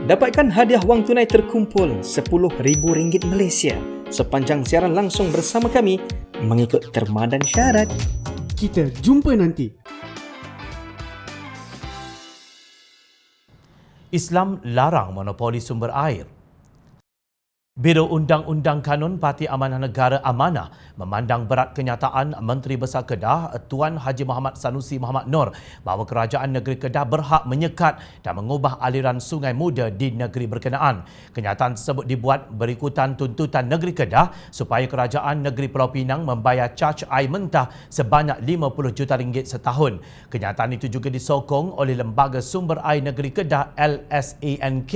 Dapatkan hadiah wang tunai terkumpul RM10,000 Malaysia sepanjang siaran langsung bersama kami mengikut terma dan syarat. Kita jumpa nanti. Islam larang monopoli sumber air. Biro Undang-Undang Kanun Parti Amanah Negara Amanah memandang berat kenyataan Menteri Besar Kedah Tuan Haji Muhammad Sanusi Muhammad Noor bahawa Kerajaan Negeri Kedah berhak menyekat dan mengubah aliran Sungai Muda di negeri berkenaan. Kenyataan tersebut dibuat berikutan tuntutan Negeri Kedah supaya Kerajaan Negeri Pulau Pinang membayar caj air mentah sebanyak RM50 juta setahun. Kenyataan itu juga disokong oleh Lembaga Sumber Air Negeri Kedah LSANK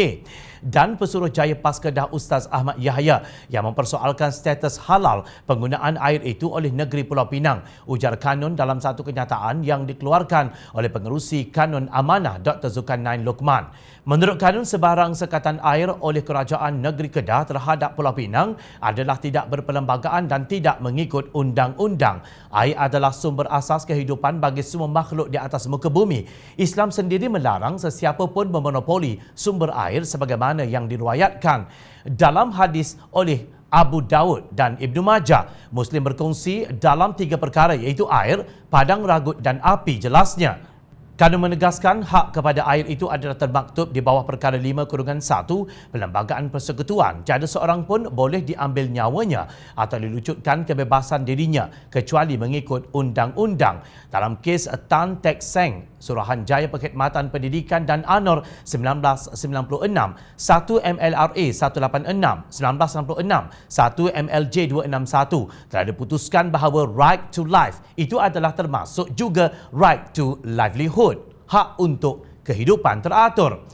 dan Pesuruhjaya PAS Kedah Ustaz Ahmad Yahya yang mempersoalkan status halal penggunaan air itu oleh Negeri Pulau Pinang. Ujar Kanun dalam satu kenyataan yang dikeluarkan oleh Pengerusi Kanun Amanah Dr. Zulkarnain Luqman. Menurut Kanun, sebarang sekatan air oleh Kerajaan Negeri Kedah terhadap Pulau Pinang adalah tidak berperlembagaan dan tidak mengikut undang-undang. Air adalah sumber asas kehidupan bagi semua makhluk di atas muka bumi. Islam sendiri melarang sesiapa pun memonopoli sumber air sebagaimana yang diriwayatkan dalam hadis oleh Abu Daud dan Ibnu Majah. Muslim berkongsi dalam 3 perkara iaitu air, padang ragut dan api. Jelasnya, Kanun menegaskan hak kepada air itu adalah termaktub di bawah perkara 5/1 Perlembagaan Persekutuan. Tiada seorang pun boleh diambil nyawanya atau dilucutkan kebebasan dirinya kecuali mengikut undang-undang. Dalam kes Tan Teck Seng, Suruhanjaya Perkhidmatan Pendidikan dan ANOR 1996, 1 MLRA 186, 1996, 1 MLJ 261 telah diputuskan bahawa right to life itu adalah termasuk juga right to livelihood, hak untuk kehidupan teratur.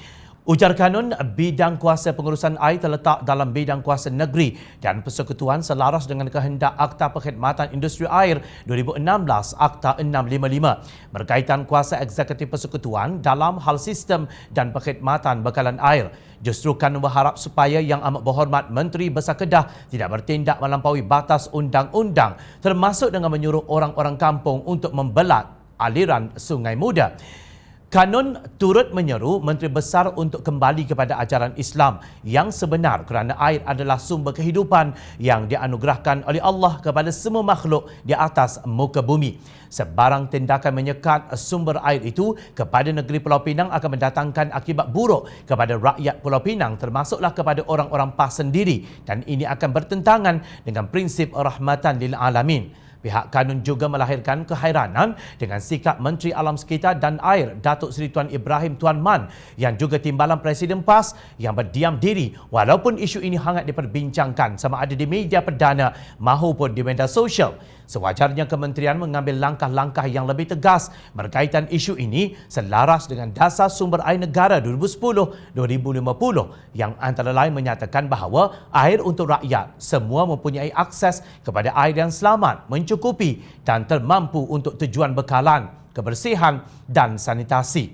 Ujar Kanun, bidang kuasa pengurusan air terletak dalam bidang kuasa negeri dan persekutuan selaras dengan kehendak Akta Perkhidmatan Industri Air 2016 Akta 655 berkaitan kuasa eksekutif persekutuan dalam hal sistem dan perkhidmatan bekalan air. Justru Kanun berharap supaya Yang Amat Berhormat Menteri Besar Kedah tidak bertindak melampaui batas undang-undang termasuk dengan menyuruh orang-orang kampung untuk membelat aliran Sungai Muda. Kanun turut menyeru Menteri Besar untuk kembali kepada ajaran Islam yang sebenar kerana air adalah sumber kehidupan yang dianugerahkan oleh Allah kepada semua makhluk di atas muka bumi. Sebarang tindakan menyekat sumber air itu kepada negeri Pulau Pinang akan mendatangkan akibat buruk kepada rakyat Pulau Pinang termasuklah kepada orang-orang PAS sendiri dan ini akan bertentangan dengan prinsip rahmatan lil alamin. Pihak Kanun juga melahirkan kehairanan dengan sikap Menteri Alam Sekitar dan Air Datuk Seri Tuan Ibrahim Tuan Man yang juga timbalan Presiden PAS yang berdiam diri walaupun isu ini hangat diperbincangkan sama ada di media perdana maupun di media sosial. Sewajarnya kementerian mengambil langkah-langkah yang lebih tegas berkaitan isu ini selaras dengan Dasar Sumber Air Negara 2010-2050 yang antara lain menyatakan bahawa air untuk rakyat semua mempunyai akses kepada air yang selamat, mencukupi dan termampu untuk tujuan bekalan, kebersihan dan sanitasi.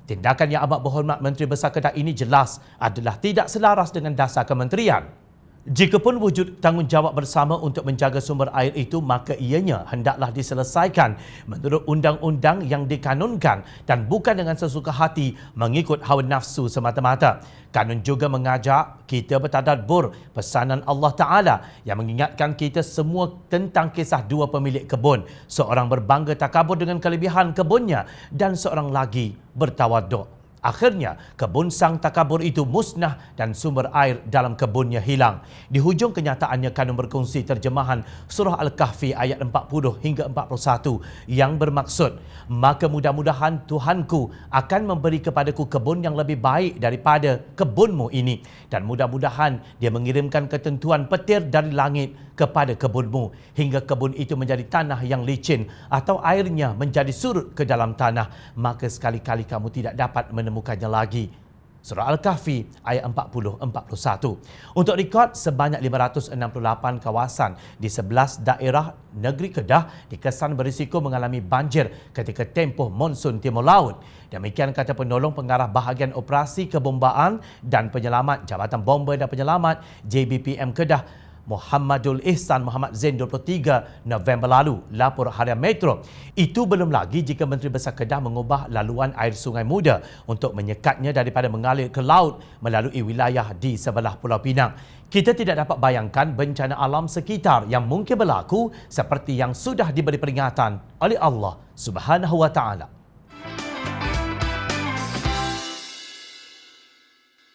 Tindakan Yang Amat Berhormat Menteri Besar Kedah ini jelas adalah tidak selaras dengan dasar kementerian. Jikapun wujud tanggungjawab bersama untuk menjaga sumber air itu, maka ianya hendaklah diselesaikan menurut undang-undang yang dikanunkan dan bukan dengan sesuka hati mengikut hawa nafsu semata-mata. Kanun juga mengajak kita bertadabbur pesanan Allah Ta'ala yang mengingatkan kita semua tentang kisah dua pemilik kebun. Seorang berbangga takabur dengan kelebihan kebunnya dan seorang lagi bertawaduk. Akhirnya, kebun sang takabur itu musnah dan sumber air dalam kebunnya hilang. Di hujung kenyataannya, Kanun berkongsi terjemahan Surah Al-Kahfi ayat 40 hingga 41 yang bermaksud, maka mudah-mudahan Tuhanku akan memberi kepadaku kebun yang lebih baik daripada kebunmu ini. Dan mudah-mudahan dia mengirimkan ketentuan petir dari langit kepada kebunmu hingga kebun itu menjadi tanah yang licin atau airnya menjadi surut ke dalam tanah, maka sekali-kali kamu tidak dapat menemukannya lagi. Surah Al-Kahfi ayat 40-41. Untuk rekod, sebanyak 568 kawasan di 11 daerah negeri Kedah dikesan berisiko mengalami banjir ketika tempoh monsun timur laut. Demikian kata penolong pengarah bahagian operasi kebombaan dan penyelamat Jabatan Bomba dan Penyelamat JBPM Kedah Muhammadul Ihsan Muhammad Zain 23 November lalu, lapor Harian Metro. Itu belum lagi jika Menteri Besar Kedah mengubah laluan air Sungai Muda untuk menyekatnya daripada mengalir ke laut melalui wilayah di sebelah Pulau Pinang. Kita tidak dapat bayangkan bencana alam sekitar yang mungkin berlaku seperti yang sudah diberi peringatan oleh Allah Subhanahu Wa Taala.